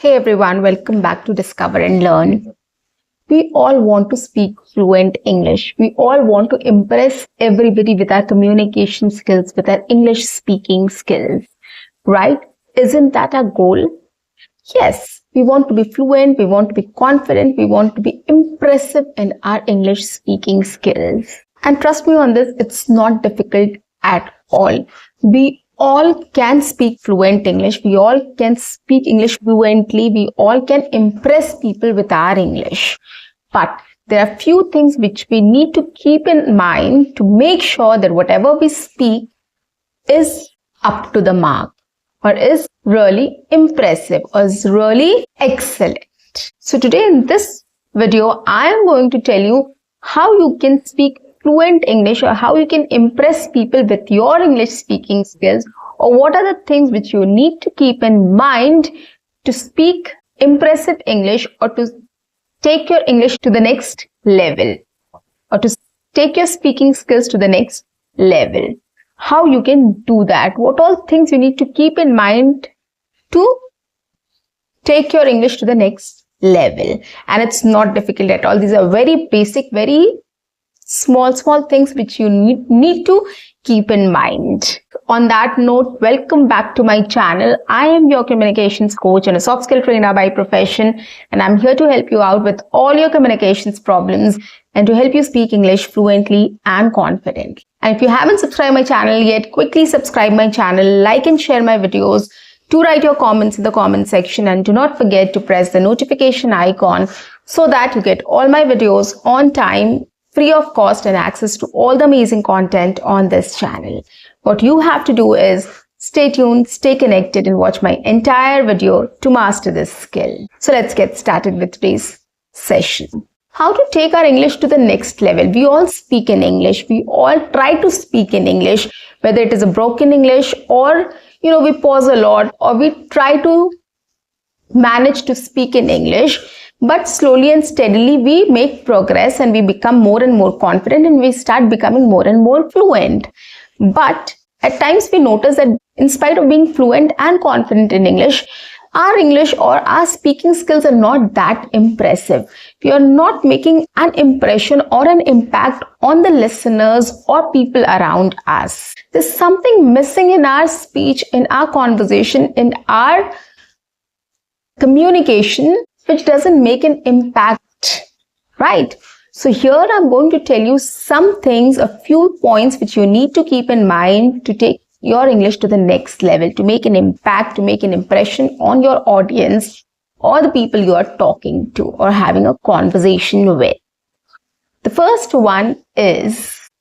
Hey everyone, welcome back to Discover and Learn. We all want to speak fluent English. We all want to impress everybody with our communication skills, with our English speaking skills, right? Isn't that our goal? Yes, we want to be fluent, we want to be confident, we want to be impressive in our English speaking skills. And trust me on this, it's not difficult at all. We all can speak fluent English. We all can speak English fluently. We all can impress people with our English. But there are few things which we need to keep in mind to make sure that whatever we speak is up to the mark or is really impressive or is really excellent. So today in this video, I am going to tell you how you can speak fluent English or how you can impress people with your English speaking skills, or what are the things which you need to keep in mind to speak impressive English or to take your English to the next level or to take your speaking skills to the next level. How you can do that? What all things you need to keep in mind to take your English to the next level? And it's not difficult at all. These are very basic, very small things which you need to keep in mind. On that note, welcome back to my channel. I am your communications coach and a soft skill trainer by profession, and I'm here to help you out with all your communications problems and to help you speak English fluently and confidently. And if you haven't subscribed my channel yet, quickly subscribe my channel, like and share my videos, to write your comments in the comment section, and do not forget to press the notification icon so that you get all my videos on time, free of cost, and access to all the amazing content on this channel. What you have to do is stay tuned, stay connected, and watch my entire video to master this skill. So let's get started with today's session. How to take our English to the next level. We all speak in English. We all try to speak in English, whether it is a broken English or, we pause a lot, or we try to manage to speak in English. But slowly and steadily we make progress and we become more and more confident and we start becoming more and more fluent. But at times we notice that in spite of being fluent and confident in English, our English or our speaking skills are not that impressive. We are not making an impression or an impact on the listeners or people around us. There's something missing in our speech, in our conversation, in our communication, which doesn't make an impact, right? So here I'm going to tell you some things, a few points which you need to keep in mind to take your English to the next level, to make an impact, to make an impression on your audience or the people you are talking to or having a conversation with. The first one is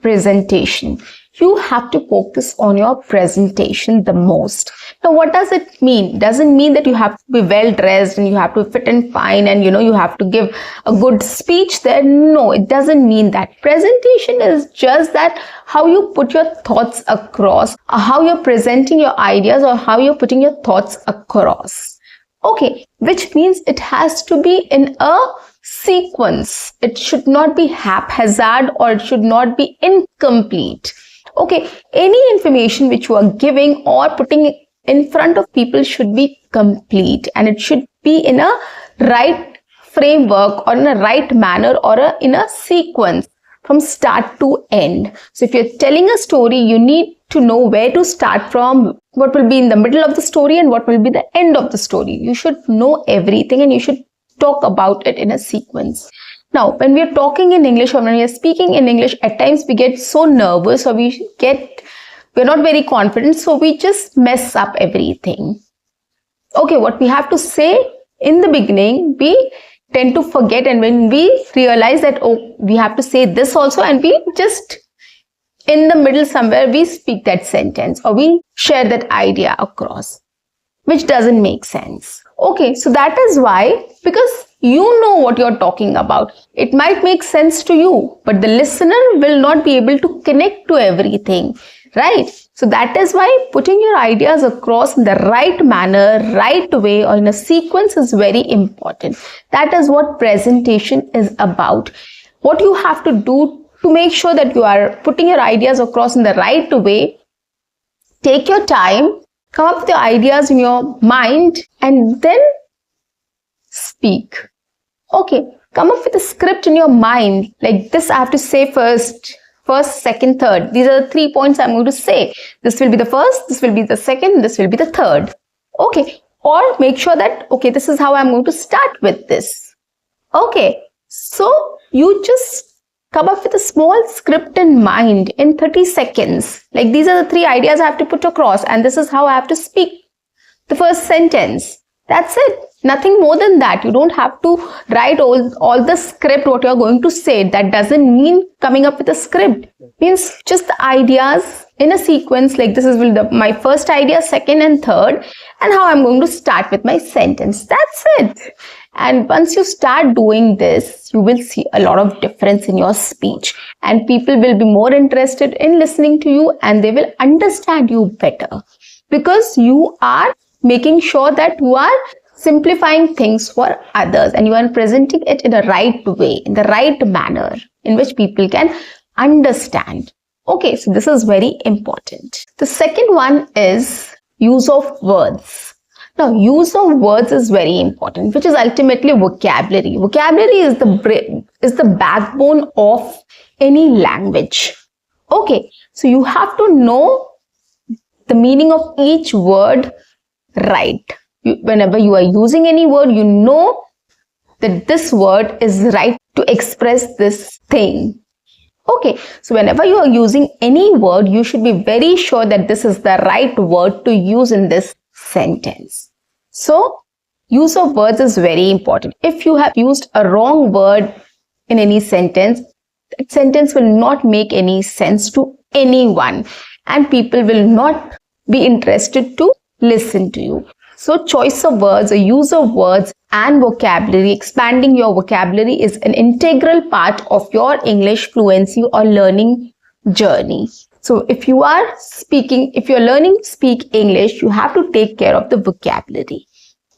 presentation. You have to focus on your presentation the most. Now, what does it mean? It doesn't mean that you have to be well dressed and you have to fit and fine and you have to give a good speech there. No, it doesn't mean that. Presentation is just that how you put your thoughts across, or how you're presenting your ideas, or how you're putting your thoughts across. Okay, which means it has to be in a sequence. It should not be haphazard or it should not be incomplete. Okay, any information which you are giving or putting in front of people should be complete, and it should be in a right framework or in a right manner or in a sequence from start to end. So if you're telling a story, you need to know where to start from, what will be in the middle of the story and what will be the end of the story. You should know everything and you should talk about it in a sequence. Now, when we are talking in English or when we are speaking in English, at times we get so nervous or we're not very confident, so we just mess up everything. Okay, what we have to say in the beginning, we tend to forget, and when we realize that, we have to say this also, and we just in the middle somewhere, we speak that sentence or we share that idea across, which doesn't make sense. Okay, so that is why, because you know what you're talking about. It might make sense to you, but the listener will not be able to connect to everything, right? So that is why putting your ideas across in the right manner, right way, or in a sequence is very important. That is what presentation is about. What you have to do to make sure that you are putting your ideas across in the right way, take your time, Come up with your ideas in your mind and then speak. Okay, come up with a script in your mind. Like this, I have to say first, second, third. These are the 3 points I'm going to say. This will be the first, this will be the second, this will be the third. Okay, or make sure that, okay, this is how I'm going to start with this. Okay, so you just come up with a small script in mind in 30 seconds. Like these are the 3 ideas I have to put across, and this is how I have to speak the first sentence. That's it. Nothing more than that. You don't have to write all the script what you're going to say. That doesn't mean coming up with a script. It means just the ideas in a sequence. Like this is my first idea, second and third, and how I'm going to start with my sentence. That's it. And once you start doing this, you will see a lot of difference in your speech, and people will be more interested in listening to you, and they will understand you better, because you are making sure that you are simplifying things for others, and you are presenting it in the right way, in the right manner, in which people can understand. Okay, so this is very important. The second one is use of words. Now, use of words is very important, which is ultimately vocabulary. Vocabulary is the backbone of any language. Okay, so you have to know the meaning of each word right. Whenever you are using any word, you know that this word is right to express this thing. Okay, so whenever you are using any word, you should be very sure that this is the right word to use in this sentence. So, use of words is very important. If you have used a wrong word in any sentence, that sentence will not make any sense to anyone, and people will not be interested to listen to you. So choice of words or use of words and vocabulary, expanding your vocabulary, is an integral part of your English fluency or learning journey. So if you are learning to speak English, you have to take care of the vocabulary.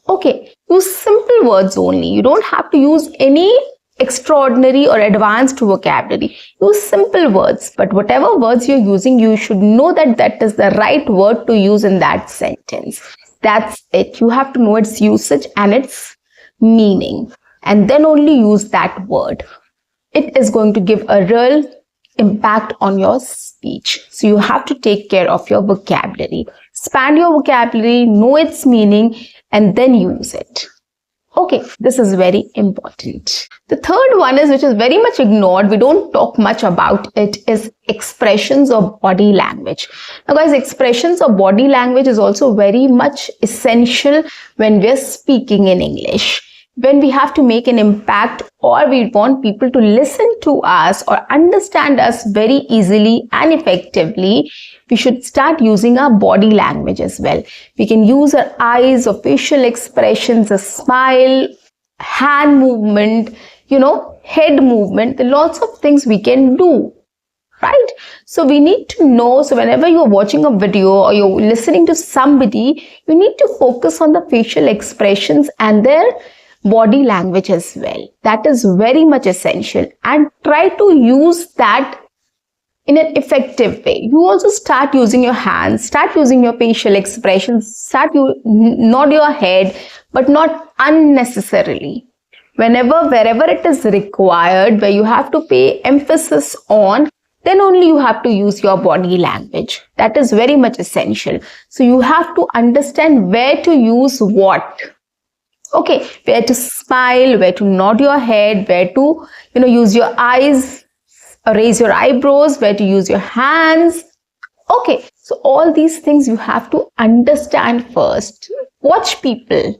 Okay, use simple words only. You don't have to use any extraordinary or advanced vocabulary. Use simple words, but whatever words you're using, you should know that that is the right word to use in that sentence. That's it. You have to know its usage and its meaning, and then only use that word. It is going to give a real impact on your speech. So you have to take care of your vocabulary. Expand your vocabulary, know its meaning, and then use it. Okay, this is very important. The third one is, which is very much ignored, we don't talk much about it, is expressions of body language. Now guys, expressions of body language is also very much essential when we're speaking in English. When we have to make an impact, or we want people to listen to us or understand us very easily and effectively, we should start using our body language as well. We can use our eyes or facial expressions, a smile, hand movement, head movement. There are lots of things we can do, right? So we need to know, so whenever you're watching a video or you're listening to somebody, you need to focus on the facial expressions and their body language as well. That is very much essential, and try to use that in an effective way. You also start using your hands, start using your facial expressions, nod your head, but not unnecessarily. Wherever it is required, where you have to pay emphasis on, then only you have to use your body language. That is very much essential. So you have to understand where to use what. Okay, where to smile, where to nod your head, where to, use your eyes, raise your eyebrows, where to use your hands. Okay, so all these things you have to understand first. Watch people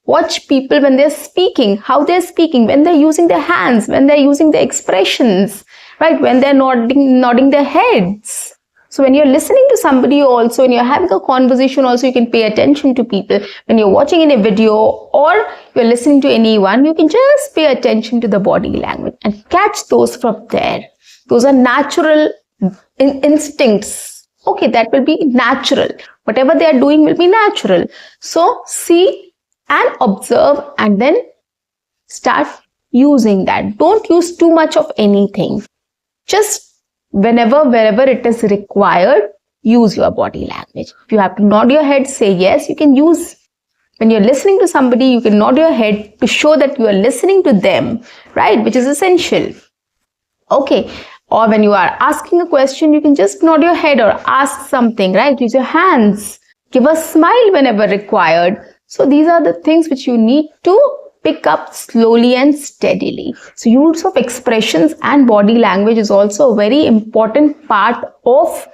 when they're speaking, how they're speaking, when they're using their hands, when they're using their expressions, right? When they're nodding their heads. So when you're listening to somebody also, when you're having a conversation also, you can pay attention to people. When you're watching in a video or you're listening to anyone, you can just pay attention to the body language and catch those from there. Those are natural instincts. Okay, that will be natural. Whatever they are doing will be natural. So see and observe and then start using that. Don't use too much of anything. Just wherever it is required, use your body language. If you have to nod your head, say yes. You can use, when you're listening to somebody, you can nod your head to show that you are listening to them, right? Which is essential. Okay. Or when you are asking a question, you can just nod your head or ask something, right? Use your hands. Give a smile whenever required. So these are the things which you need to pick up slowly and steadily. So use of expressions and body language is also a very important part of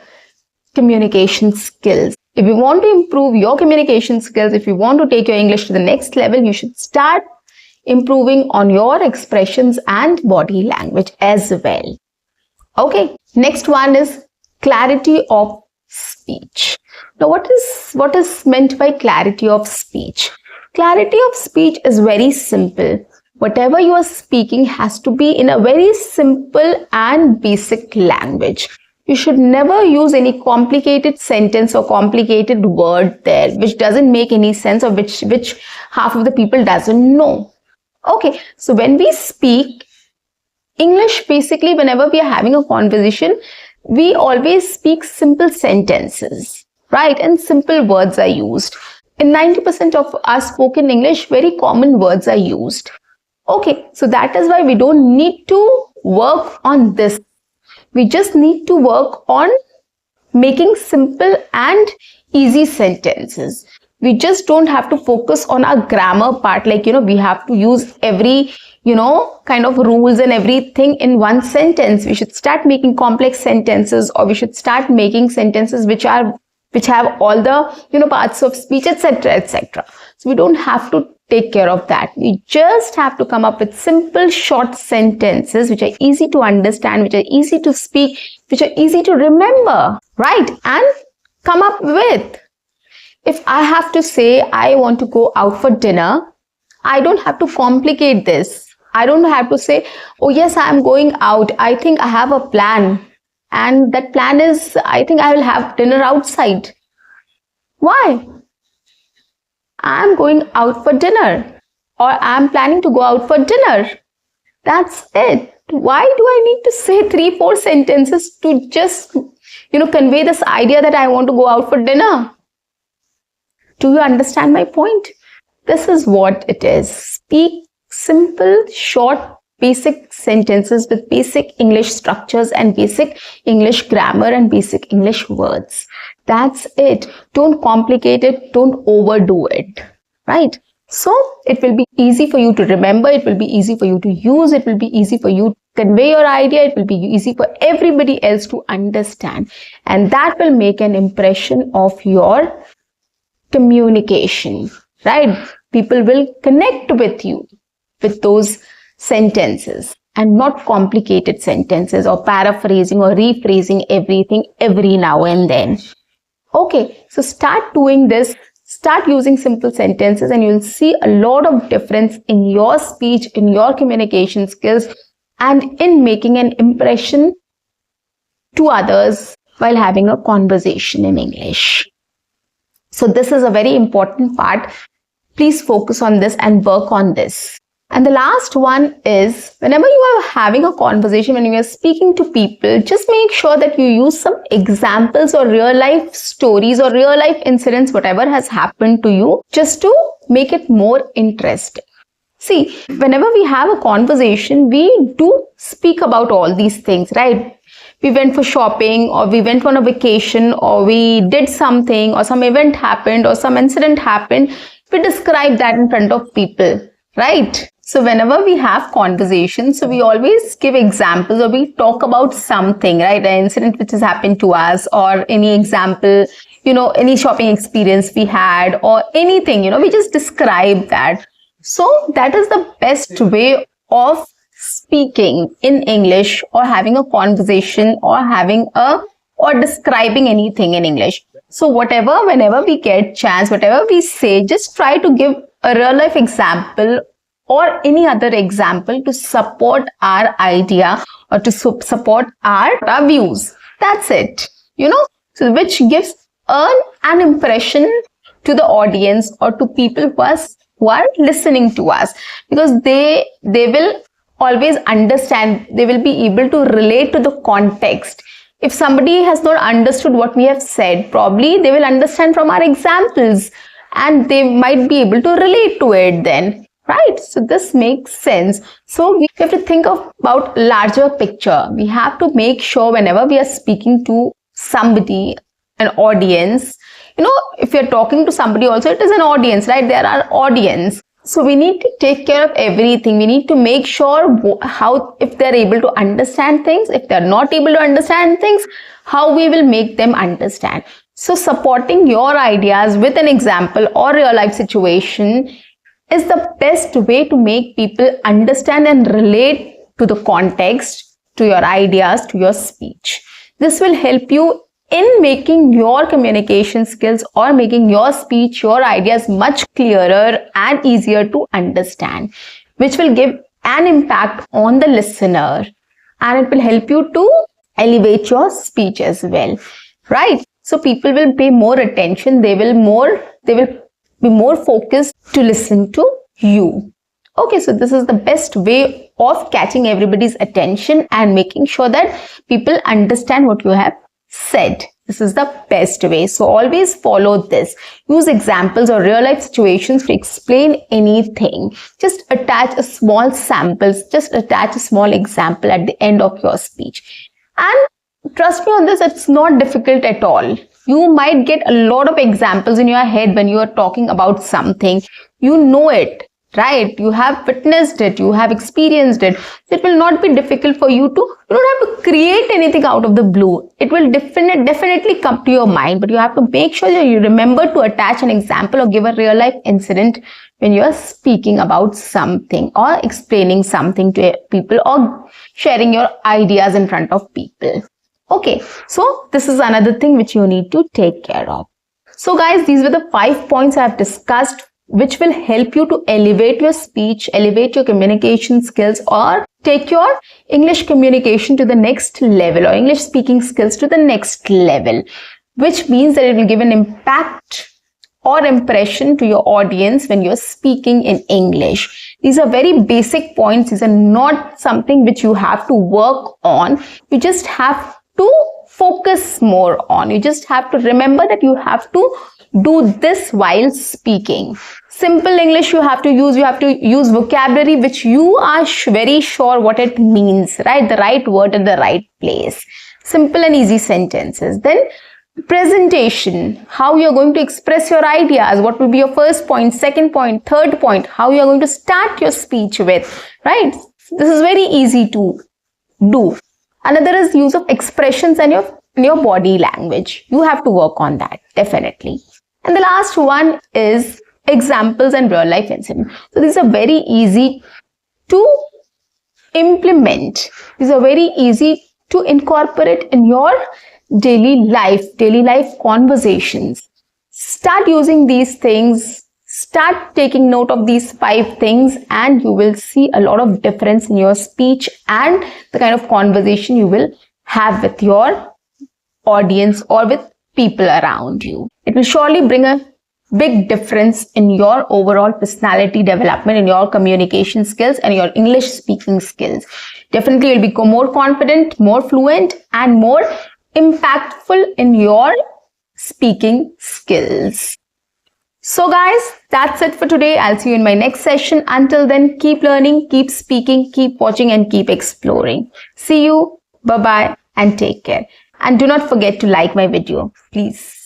communication skills. If you want to improve your communication skills, if you want to take your English to the next level, you should start improving on your expressions and body language as well. Okay, next one is clarity of speech. Now, what is meant by clarity of speech? Clarity of speech is very simple. Whatever you are speaking has to be in a very simple and basic language. You should never use any complicated sentence or complicated word there, which doesn't make any sense or which half of the people doesn't know. Okay, so when we speak English, basically, whenever we are having a conversation, we always speak simple sentences, right? And simple words are used. In 90% of our spoken English, very common words are used. Okay, so that is why we don't need to work on this. We just need to work on making simple and easy sentences. We just don't have to focus on our grammar part, like, we have to use every, kind of rules and everything in one sentence. We should start making complex sentences, or we should start making sentences which have all the, parts of speech, etc., etc. So we don't have to take care of that. We just have to come up with simple, short sentences which are easy to understand, which are easy to speak, which are easy to remember, right? And come up with. If I have to say I want to go out for dinner, I don't have to complicate this. I don't have to say, oh yes, I am going out. I think I have a plan. And that plan is, I think I will have dinner outside. Why? I am going out for dinner. Or I am planning to go out for dinner. That's it. Why do I need to say 3-4 sentences to just, convey this idea that I want to go out for dinner? Do you understand my point? This is what it is. Speak simple, short, basic sentences with basic English structures and basic English grammar and basic English words. That's it. Don't complicate it. Don't overdo it. Right? So it will be easy for you to remember. It will be easy for you to use. It will be easy for you to convey your idea. It will be easy for everybody else to understand. And that will make an impression of your communication, right? People will connect with you with those sentences and not complicated sentences or paraphrasing or rephrasing everything every now and then. Okay, so start doing this. Start using simple sentences and you'll see a lot of difference in your speech, in your communication skills, and in making an impression to others while having a conversation in English. So this is a very important part. Please focus on this and work on this. And the last one is, whenever you are having a conversation, when you are speaking to people, just make sure that you use some examples or real life stories or real life incidents, whatever has happened to you, just to make it more interesting. See, whenever we have a conversation, we do speak about all these things, right? We went for shopping, or we went on a vacation, or we did something, or some event happened, or some incident happened. We describe that in front of people, right? So whenever we have conversations, so we always give examples, or we talk about something, right? An incident which has happened to us, or any example, any shopping experience we had, or anything, we just describe that. So that is the best way of speaking in English, or having a conversation, or describing anything in English. So whenever we get chance, whatever we say, just try to give a real life example or any other example to support our idea or to support our views. That's it. So which gives an impression to the audience or to people who are listening to us, because they will always understand, they will be able to relate to the context if somebody has not understood what we have said, probably they will understand from our examples and they might be able to relate to it then, right? So this makes sense. So we have to think about larger picture. We have to make sure whenever we are speaking to somebody, an audience, if you're talking to somebody also, it is an audience, right? There are audience. So we need to take care of everything. We need to make sure if they're able to understand things, if they're not able to understand things, how we will make them understand. So supporting your ideas with an example or real life situation is the best way to make people understand and relate to the context, to your ideas, to your speech. This will help you in making your communication skills or making your speech, your ideas much clearer and easier to understand, which will give an impact on the listener, and it will help you to elevate your speech as well, right? So people will pay more attention. They will be more focused to listen to you. Okay, so this is the best way of catching everybody's attention and making sure that people understand what you have said. This is the best way. So always follow this. Use examples or real life situations to explain anything. Just attach a small samples, just attach a small example at the end of your speech. And trust me on this, it's not difficult at all. You might get a lot of examples in your head when you are talking about something. You know it, right? You have witnessed it, you have experienced it. It will not be difficult for you to, you don't have to create anything out of the blue. It will definitely come to your mind, but you have to make sure that you remember to attach an example or give a real life incident when you are speaking about something or explaining something to people or sharing your ideas in front of people. Okay, so this is another thing which you need to take care of. So guys, these were the 5 points I have discussed which will help you to elevate your speech, elevate your communication skills, or take your English communication to the next level or English speaking skills to the next level, which means that it will give an impact or impression to your audience when you're speaking in English. These are very basic points. These are not something which you have to work on. You just have to focus more on. You just have to remember that you have to do this while speaking. Simple English you have to use vocabulary which you are very sure what it means, right? The right word in the right place. Simple and easy sentences. Then presentation, how you're going to express your ideas, what will be your first point, second point, third point, how you're going to start your speech with, right? This is very easy to do. Another is use of expressions and your body language. You have to work on that, definitely. And the last one is examples and real life incidents. So these are very easy to implement. These are very easy to incorporate in your daily life conversations. Start using these things. Start taking note of these 5 things and you will see a lot of difference in your speech and the kind of conversation you will have with your audience or with people around you. It will surely bring a big difference in your overall personality development, in your communication skills and your English speaking skills. Definitely you'll become more confident, more fluent and more impactful in your speaking skills. So guys, that's it for today. I'll see you in my next session. Until then, keep learning, keep speaking, keep watching and keep exploring. See you. Bye-bye and take care. And do not forget to like my video, please.